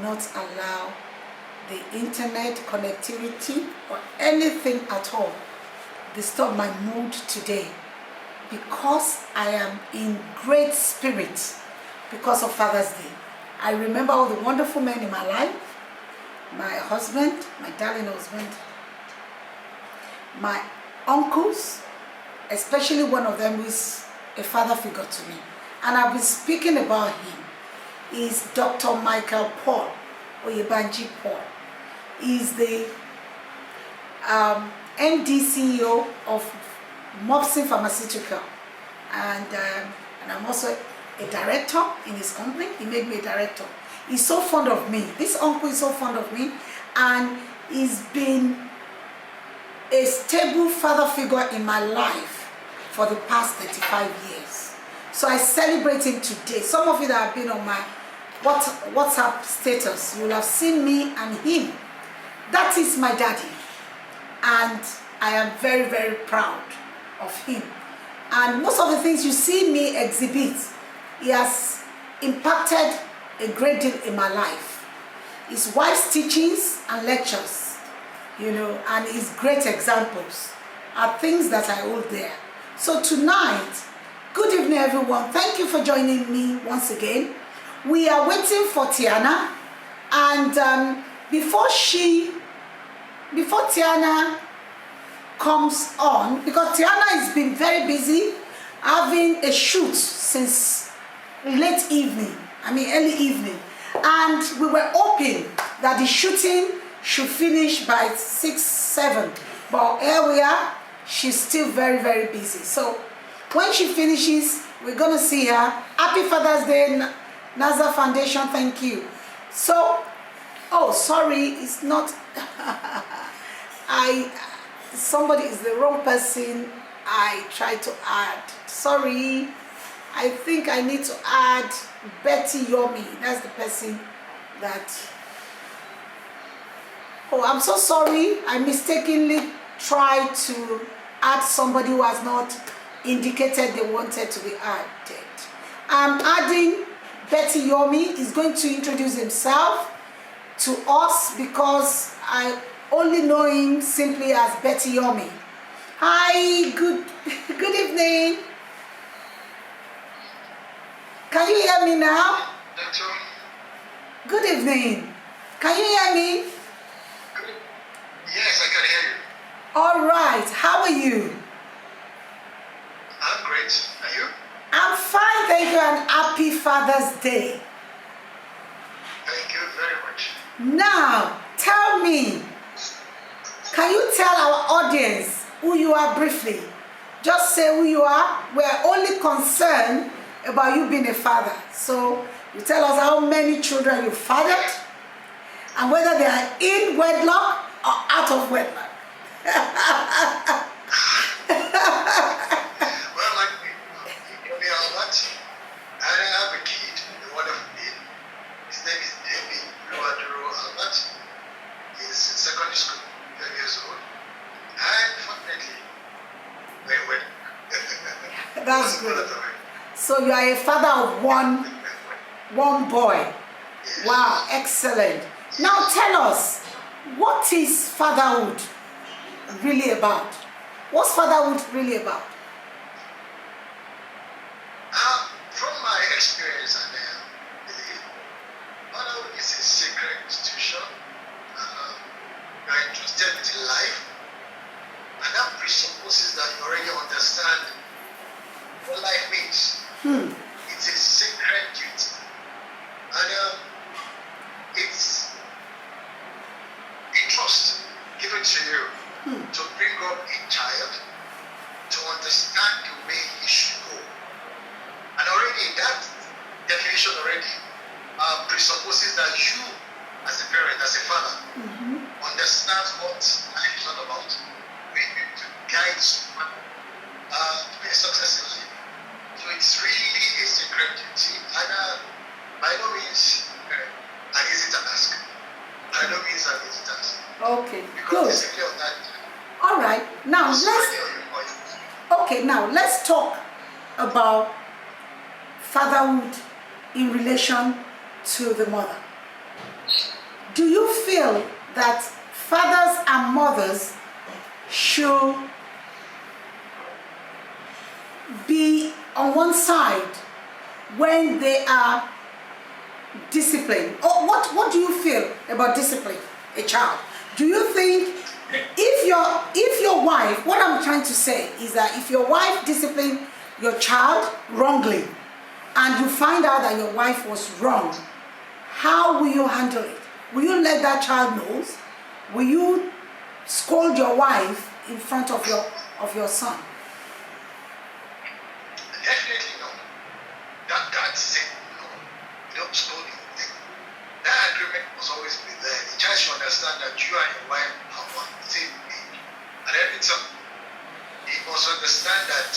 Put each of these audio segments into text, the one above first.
not allow the internet connectivity or anything at all disturb my mood today, because I am in great spirits because of Father's Day. I remember all the wonderful men in my life, my husband, my darling husband, my uncles, especially one of them who is a father figure to me. And I've been speaking about him. He's Dr. Michael Paul, Oyebanji Paul. He's the MD CEO of Mopsin Pharmaceutical. And I'm also a director in his company. He made me a director. He's so fond of me. This uncle is so fond of me. And he's been a stable father figure in my life for the past 35 years. So I celebrate him today. Some of you that have been on my WhatsApp status, you will have seen me and him. That is my daddy. And I am very, very proud of him. And most of the things you see me exhibit, he has impacted a great deal in my life. His wife's teachings and lectures, you know, and his great examples are things that I hold there. So tonight, good evening everyone. Thank you for joining me once again. We are waiting for Tiana, and before Tiana comes on, because Tiana has been very busy having a shoot since late evening, early evening, and we were hoping that the shooting should finish by 6, 7, but here we are. She's still very, very busy. So when she finishes, we're gonna see her. Happy Father's Day, NASA Foundation. Thank you. So, oh, sorry, it's not. Somebody is the wrong person. I tried to add. Sorry, I think I need to add Betty Yomi. That's the person that. Oh, I'm so sorry. I mistakenly tried to add somebody who has not indicated they wanted to be added. I'm adding Betty Yomi. Is going to introduce himself to us because I only know him simply as Betty Yomi. Hi, good evening. Can you hear me now? Good evening. Can you hear me? Yes, I can hear you. All right. How are you? I'm great. Are you? I'm fine, thank you, and happy Father's Day. Thank you very much. Now, tell me, can you tell our audience who you are briefly? Just say who you are. We're only concerned about you being a father. So you tell us how many children you fathered and whether they are in wedlock or out of wedlock. Well, like me, Albert, I have a kid, a wonderful kid. His name is David Luaduro Albert. He's in secondary school, 10 years old. And fortunately, very well. That's good. So you are a father of one boy. Yes. Wow, excellent. Now tell us, what is fatherhood really about? What's fatherhood really about? From my experience and belief, fatherhood is a sacred institution. You are entrusted with life, and that presupposes that you already understand what life means. It's a sacred duty, and it's a trust given to you to bring up a child to understand the way he should go. And already that definition presupposes that you, as a parent, as a father, understand what life is all about. We need to guide someone to be a success in life. So it's really a sacred duty, and by no means an easy task. By no means an easy task. Okay, Because good. it's simply on that. All right. Now let's talk about fatherhood in relation to the mother. do you feel that fathers and mothers should be on one side when they are disciplined? Or what do you feel about discipline a child? Do you think if your wife, what I'm trying to say is that if your wife disciplined your child wrongly and you find out that your wife was wrong, how will you handle it? Will you let that child know? Will you scold your wife in front of your son? Definitely no. That's it. No. You don't scold him. That agreement must always be there. The child should understand that you and your wife are on the same page. And every time, he must understand that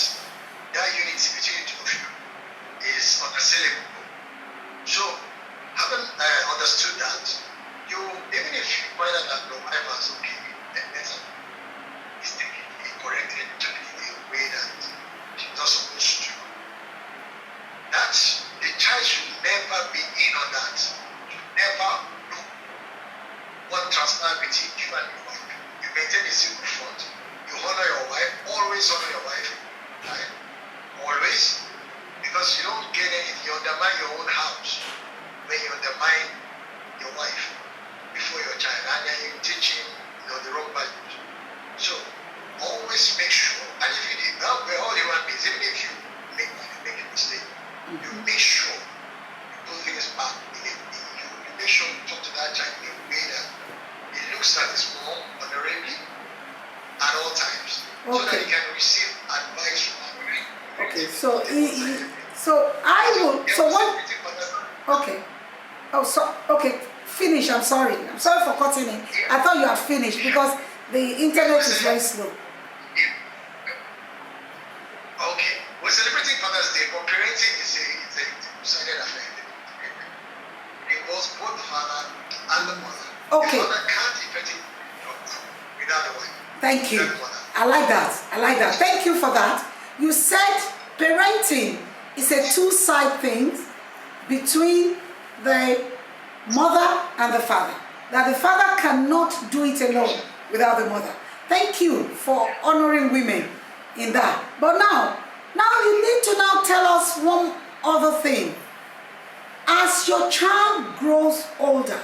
unity between the two of you is unassailable. So, having understood that, even if you find out that your wife has is taking it correctly and taking it in a way that she's not supposed to, that the child should never be in on that. Should never do what transpires between you and your wife. You maintain a single front. You honor your wife, always honor your wife. Right? Always. Because you don't gain anything. You undermine your own house when you undermine your wife before your child. And then you teach him the wrong values. So always make sure, and if you did that, we're all human beings, even if you make a mistake, you make sure you put things back in you. You make sure you talk to that child in a way that it looks at his mom honorably at all times. Okay. So that he can receive advice from her. Okay, so I will. So what? Okay. Oh, so okay. Finish. I'm sorry. I'm sorry for cutting in. I thought you had finished because the internet is very slow. Okay. We're celebrating Father's Day, but parenting is a two-sided affair. It involves both the father and the mother. Okay. The father can't effectively without the wife. Thank you. I like that. Thank you for that. You said parenting is a two-side thing between the mother and the father. That the father cannot do it alone without the mother. Thank you for honoring women in that. But now you need to now tell us one other thing. As your child grows older,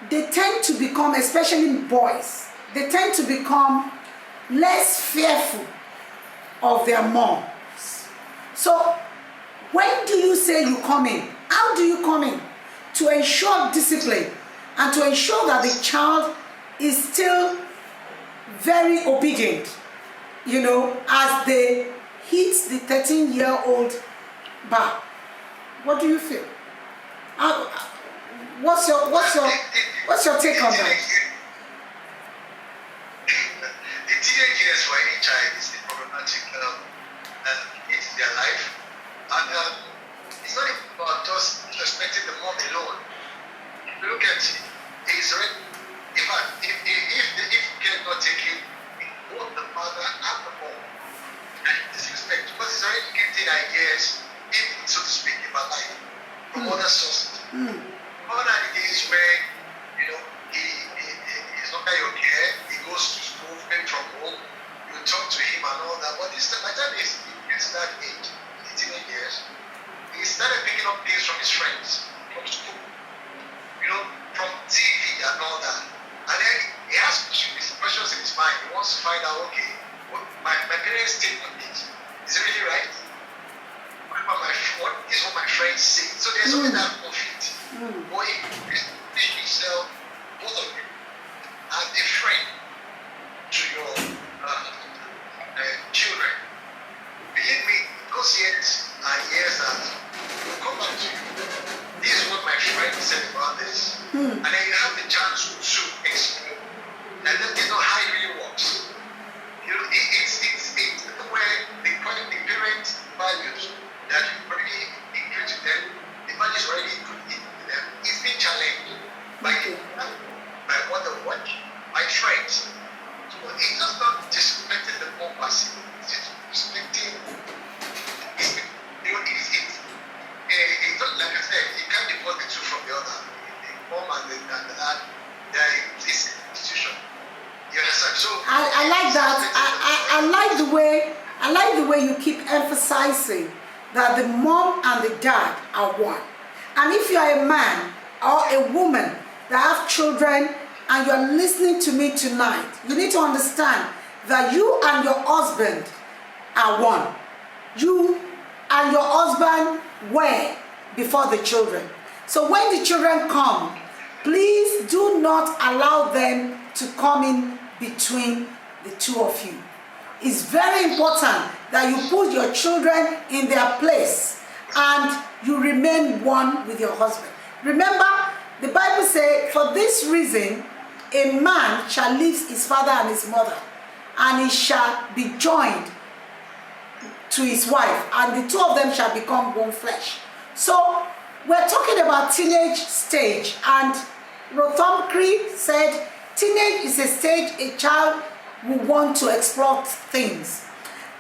they tend to become, especially boys, they tend to become less fearful of their moms. So when do you say you come in? How do you come in to ensure discipline and to ensure that the child is still very obedient, as they hit the 13-year-old bar? What do you feel? What's your take on that? The teenage years for any child is a problematic age in their life, and it's not about just respecting the mom alone. If you look at it, it's already, in fact, if care not taken in both the father and the mom, and disrespect, because it's already getting ideas, even so to speak, about life from other sources. Gone are the days where he's not your care, he goes to school, maybe from home, you talk to him and all that. But this time, by the time he gets to that age, 18 years, he started picking up things from his friends, from school, from TV and all that. And then he has questions in his mind. He wants to find out, okay, my parents' take on this. Is it really right? What is what my friends say? So there's always that conflict. But if you teach yourself, both of you, as a friend to your children, believe me, those years are years that will come back to you. This is what my friend said about this. And then you have the chance to explore. And then you know how it really works. It's where the parent values that you already include to them, the values already put into them, it's been challenged by what they watch, by friends. So it's just not disrespecting the more passive, it's just respecting. It's not like I said, you can't divorce the two from the other. keep emphasizing that the mom and the dad are one. And if you are a man or a woman that have children and you are listening to me tonight, you need to understand that you and your husband are one. You and your husband were before the children. So when the children come, please do not allow them to come in between the two of you. It's very important that you put your children in their place and you remain one with your husband. Remember, the Bible says, for this reason, a man shall leave his father and his mother, and he shall be joined to his wife, and the two of them shall become one flesh. So, we're talking about teenage stage, and Rotham Cree said, teenage is a stage a child will want to explore things.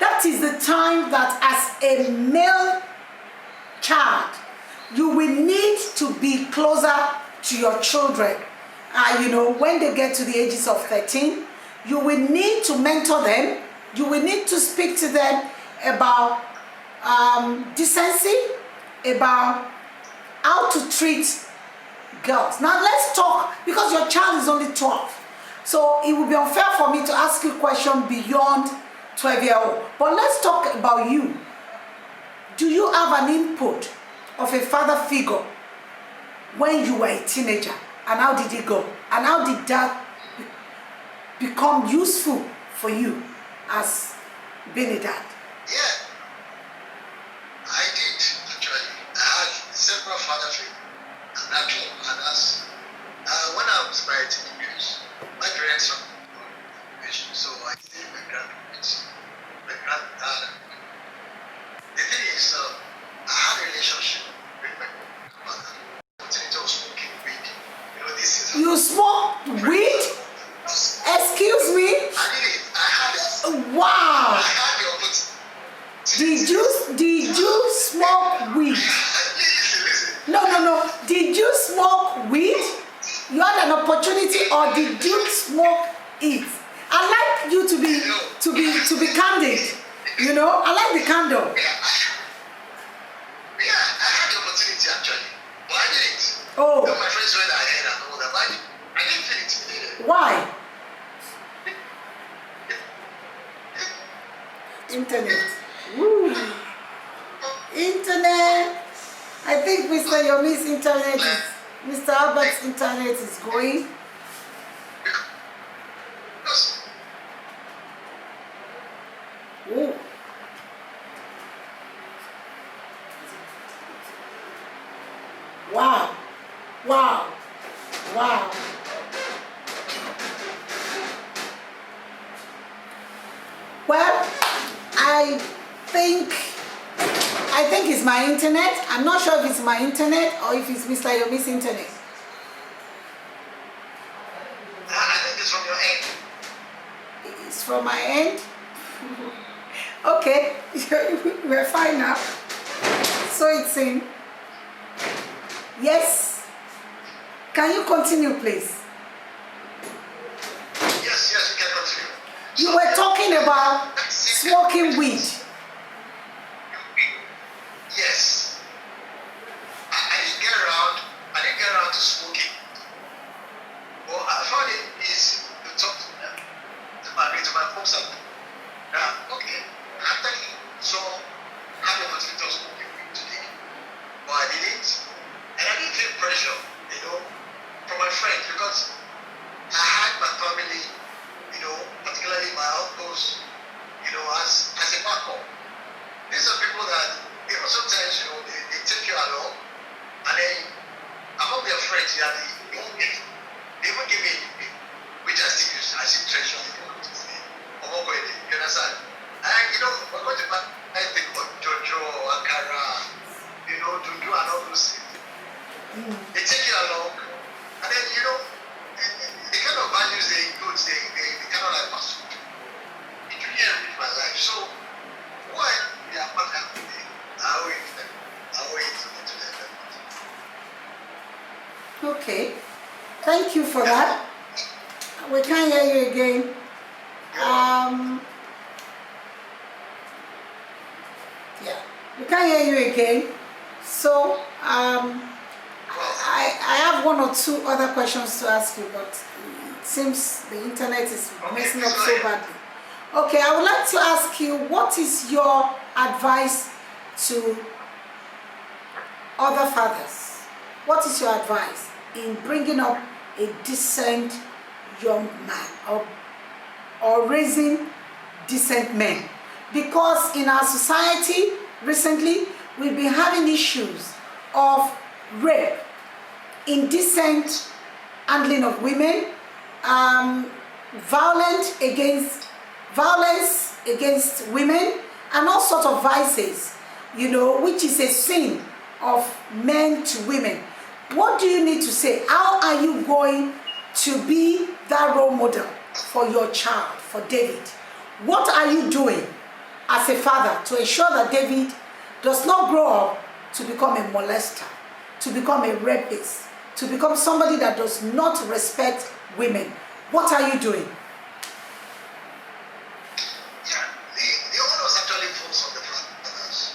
That is the time that as a male child, you will need to be closer to your children. You know, when they get to the ages of 13, you will need to mentor them. You will need to speak to them about decency, about how to treat girls. Now let's talk, because your child is only 12. So it would be unfair for me to ask you a question beyond 12-year-old. But let's talk about you. Do you have an input of a father figure when you were a teenager? And how did it go? And how did that become useful for you as being a dad? Yeah, I did actually. I had several father figures. And actually, and as when I was my teenagers, my parents were Christian, so I stayed with my grandparents. My granddad. The thing is, I had a relationship with my grandmother. Continuity of smoking weed. You know, this is. You smoke weed? Excuse me? I did it. I had it. Wow. I had the opportunity. Did you smoke weed? Listen. No. Did you smoke weed? You had an opportunity, or did you smoke it? I like you to be candid. You know, I like the candor. Yeah, I had the opportunity actually, but I didn't. Oh. You know, my friends went ahead and all that, but I didn't feel intimidated. Why? Internet. Woo. Internet. I think Mr. Yomi's internet is, Mr. Albert's internet is going. Because Ooh. Wow. Well, I think it's my internet. I'm not sure if it's my internet or if it's Mr. Yomi's internet. I think it's from your end. It's from my end. Okay, we're fine now. So it's in. Yes. Can you continue, please? Yes, we can continue. You were talking about smoking weed. Yes. I didn't get around to smoking. But I found it easy to talk to them, to my folks. Okay, after he saw how the opportunity of smoking weed today, but I didn't. And I didn't feel pressure, you know, from my friends, because I had my family, you know, particularly my uncles, you know, as a backup. These are people that, you know, sometimes, you know, they take you along, and then among their friends, yeah, they won't give me, which I still use as a treasure. You understand? And, you know, we're going to buy anything about Jojo, Akara, you know, Dudu, and all those things. They take you along, and then, you know, the kind of values they include, they kind of like pursue. It really enriched my life. So, why they are not happy, I owe it to them. Okay. Thank you for that. We can't hear you again. Yeah, we can't hear you again. So I have one or two other questions to ask you, but it seems the internet is messing up so badly. Okay, I would like to ask you, what is your advice to other fathers? What is your advice in bringing up a decent young man or raising decent men? Because in our society recently we've been having issues of rape, indecent handling of women, violence against women, and all sorts of vices, which is a sin of men to women. What do you need to say? How are you going to be that role model for your child, for David? What are you doing as a father to ensure that David does not grow up to become a molester, to become a rapist, to become somebody that does not respect women? What are you doing? Yeah, the onus actually falls on the fathers.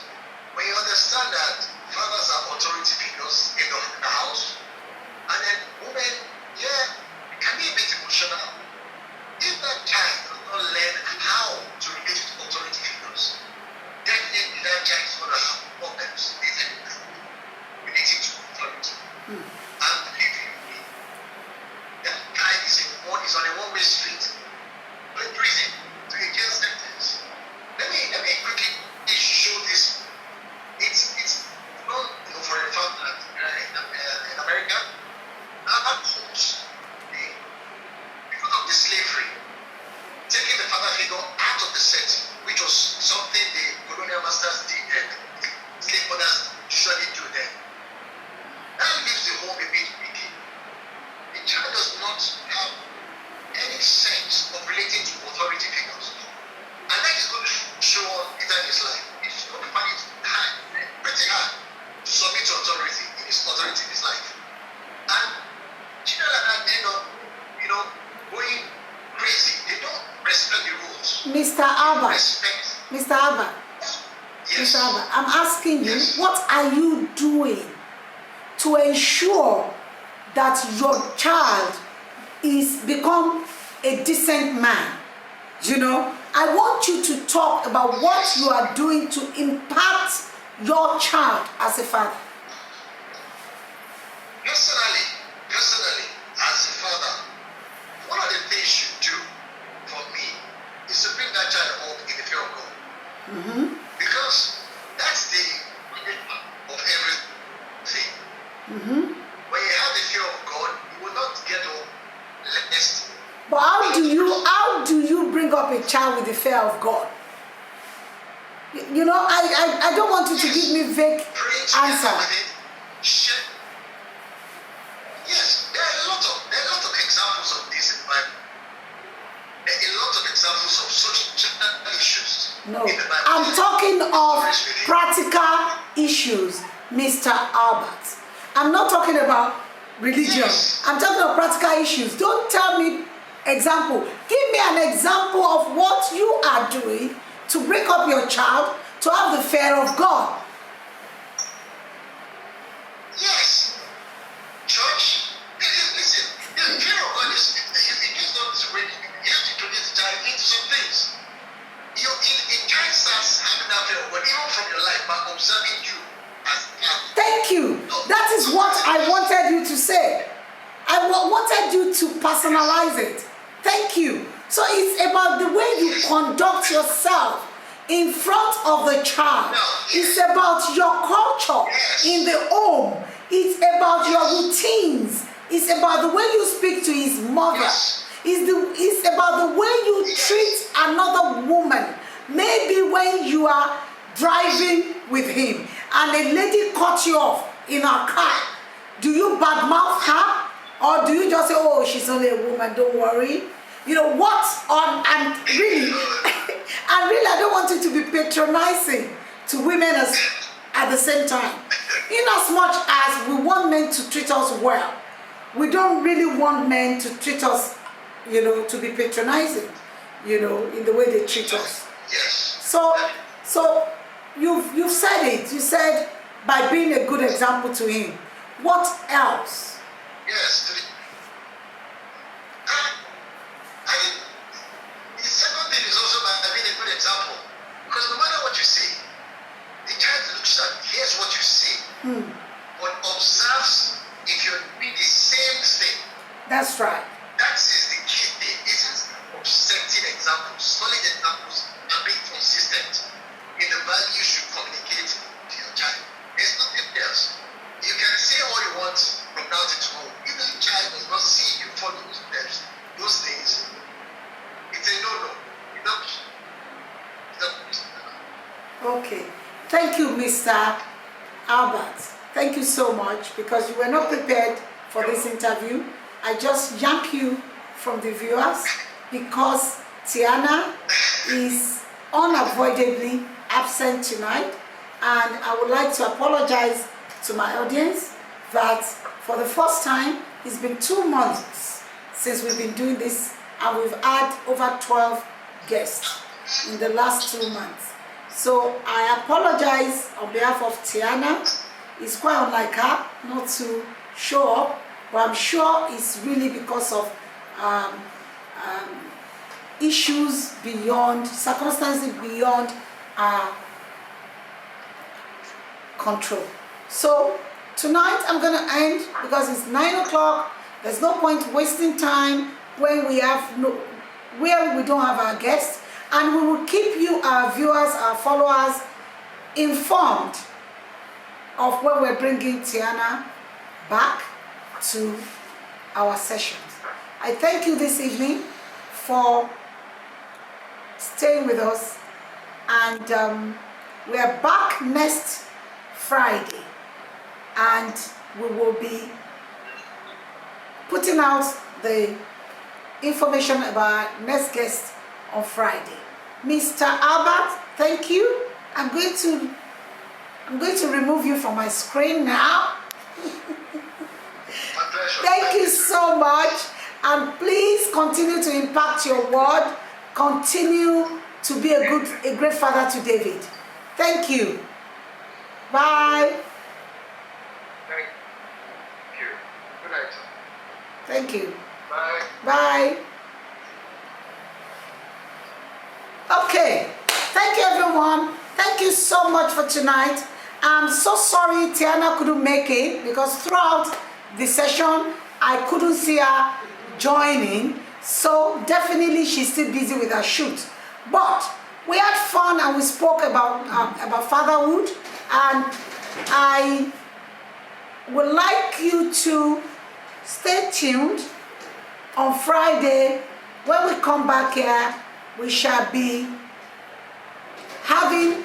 When you understand that fathers are authority figures in the house, and then women, can be a bit emotional. If that child does not learn how to relate to authority figures, definitely that child is going to have problems relating to authority. And believe you me, that guy is on a one-way street, no prison to a jail sentence. Let me quickly show this. It's known for a fact that in America, our courts, because of the slavery, taking the father figure out of the set, which was something the colonial masters did and slave owners usually do then. That leaves the home a bit weak. The child does not have any sense of relating to authority figures. And that is going to show on later in his life. It's going to find it pretty hard to submit to authority in his life. And children like that end up, going crazy. They don't respect the rules. Mr. Albert, Mr. Albert, Yes. Mr. Albert, I'm asking you, Yes. what are you doing to ensure that your child is become a decent man? I want you to talk about what you are doing to impact your child as a father. Personally, as a father, one of the things you do for me is to bring that child up in the fear of God. Because that's the beginning of everything. When you have the fear of God, you will not get up lest. But how do you bring up a child with the fear of God? I don't want you to give me vague answer. Yes, there are a lot of examples of this in the Bible. There are a lot of examples of social issues No, in the Bible. I'm talking of practical issues, Mr. Albert. I'm not talking about religion. Yes. I'm talking of practical issues. Don't tell me example. Give me an example of what you are doing to bring up your child to have the fear of God. Yes. Church, listen, the fear of God is just not really, you have to introduce the child into some things. In child starts having that fear of God, even from your life, by observing you as a child. Thank you. That is what I wanted you to say. I wanted you to personalize it. Thank you. So it's about the way you conduct yourself in front of the child. It's about your culture in the home. It's about your routines. It's about the way you speak to his mother. It's about the way you treat another woman. Maybe when you are driving with him and a lady cut you off in her car, do you badmouth her? Or do you just say, oh, she's only a woman, don't worry? And really, I don't want you to be patronizing to women at the same time. In as much as we want men to treat us well, we don't really want men to treat us, to be patronizing, in the way they treat us. Yes. So you've said it. You said by being a good example to him. What else? Yes. I think the second thing is also by being a good example. Because no matter what you say, the child looks at, hears what you say, but observes if you're doing the same thing. That's right. That is the key thing. It is setting examples, solid examples, and being consistent in the values you communicate to your child. There's nothing else. You can say all you want from now to tomorrow. If the child does not see you follow those steps, those things, it's a no-no. You don't. Okay. Thank you, Mr. Albert. Thank you so much, because you were not prepared for this interview. I just yank you from the viewers because Tiana is unavoidably absent tonight, and I would like to apologize to my audience that for the first time, it's been 2 months since we've been doing this, and we've had over 12 guests in the last 2 months. So I apologize on behalf of Tiana. It's quite unlike her not to show up, but I'm sure it's really because of issues beyond, circumstances beyond our control. So tonight I'm going to end because it's 9 o'clock. There's no point wasting time when we have where we don't have our guests, and we will keep you, our viewers, our followers, informed of when we're bringing Tiana back to our sessions. I thank you this evening for staying with us, and we are back next Friday, and we will be putting out the information about our next guest on Friday. Mr. Albert, thank you. I'm going to remove you from my screen now. My pleasure. Thank you so much, and please continue to impact your word. Continue to be a great father to David. Thank you. Bye. Thank you. Good night. Thank you. Bye. Bye. Okay. Thank you, everyone. Thank you so much for tonight. I'm so sorry Tiana couldn't make it, because throughout the session I couldn't see her joining. So definitely she's still busy with her shoot. But we had fun, and we spoke about fatherhood, and I would like you to stay tuned. On Friday, when we come back here, we shall be having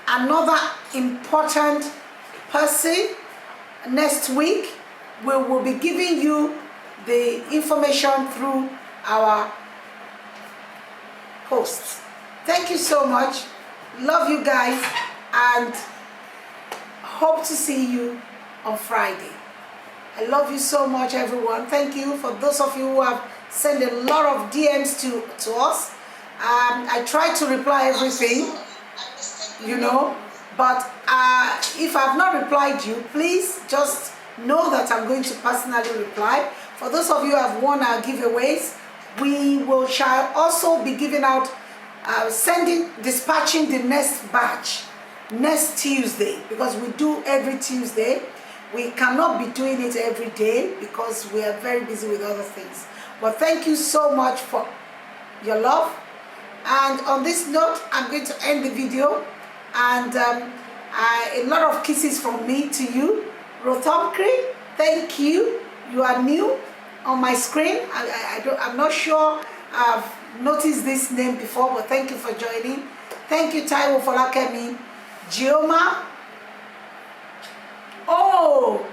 another important person. Next week, we will be giving you the information through our hosts. Thank you so much. Love you guys, and hope to see you on Friday. I love you so much, everyone. Thank you for those of you who have sent a lot of DMs to us. I try to reply everything, you know, but if I've not replied you, please just know that I'm going to personally reply. For those of you who have won our giveaways, we shall also be giving out, dispatching the next batch next Tuesday, because we do every Tuesday. We cannot be doing it every day because we are very busy with other things. But thank you so much for your love. And on this note, I'm going to end the video. And a lot of kisses from me to you. Rothomkri, thank you. You are new on my screen. I'm not sure I've noticed this name before, but thank you for joining. Thank you, Taiwo Folakemi. Gioma. Oh,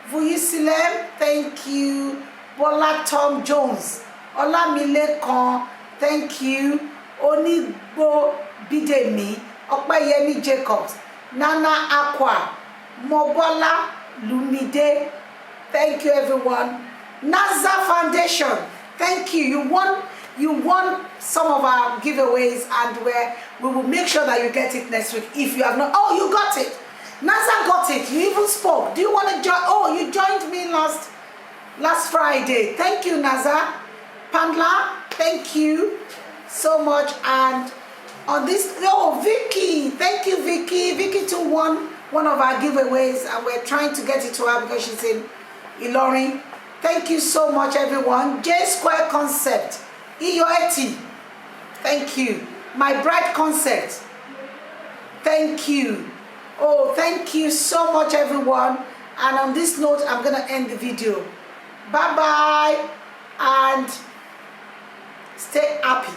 Vuyisilem, thank you. Bola Tom Jones. Olamilekan, thank you. Onigbo Bidemi. Okpayemi Jacobs. Nana Aqua. Mobola Lumide. Thank you, everyone. NASA Foundation, thank you. You won You won some of our giveaways, and we will make sure that you get it next week. If you have not, oh, you got it. Naza got it. You even spoke. Do you want to join? Oh, you joined me last Friday. Thank you, Naza. Pandla, thank you so much. And on this, oh, Vicky, thank you, Vicky. Vicky too won one of our giveaways, and we're trying to get it to her because she's in Ilorin. Thank you so much, everyone. J Square Concept, Iyoeti, thank you. My Bright Concept, thank you. Oh, thank you so much, everyone. And on this note, I'm gonna end the video. Bye bye, and stay happy.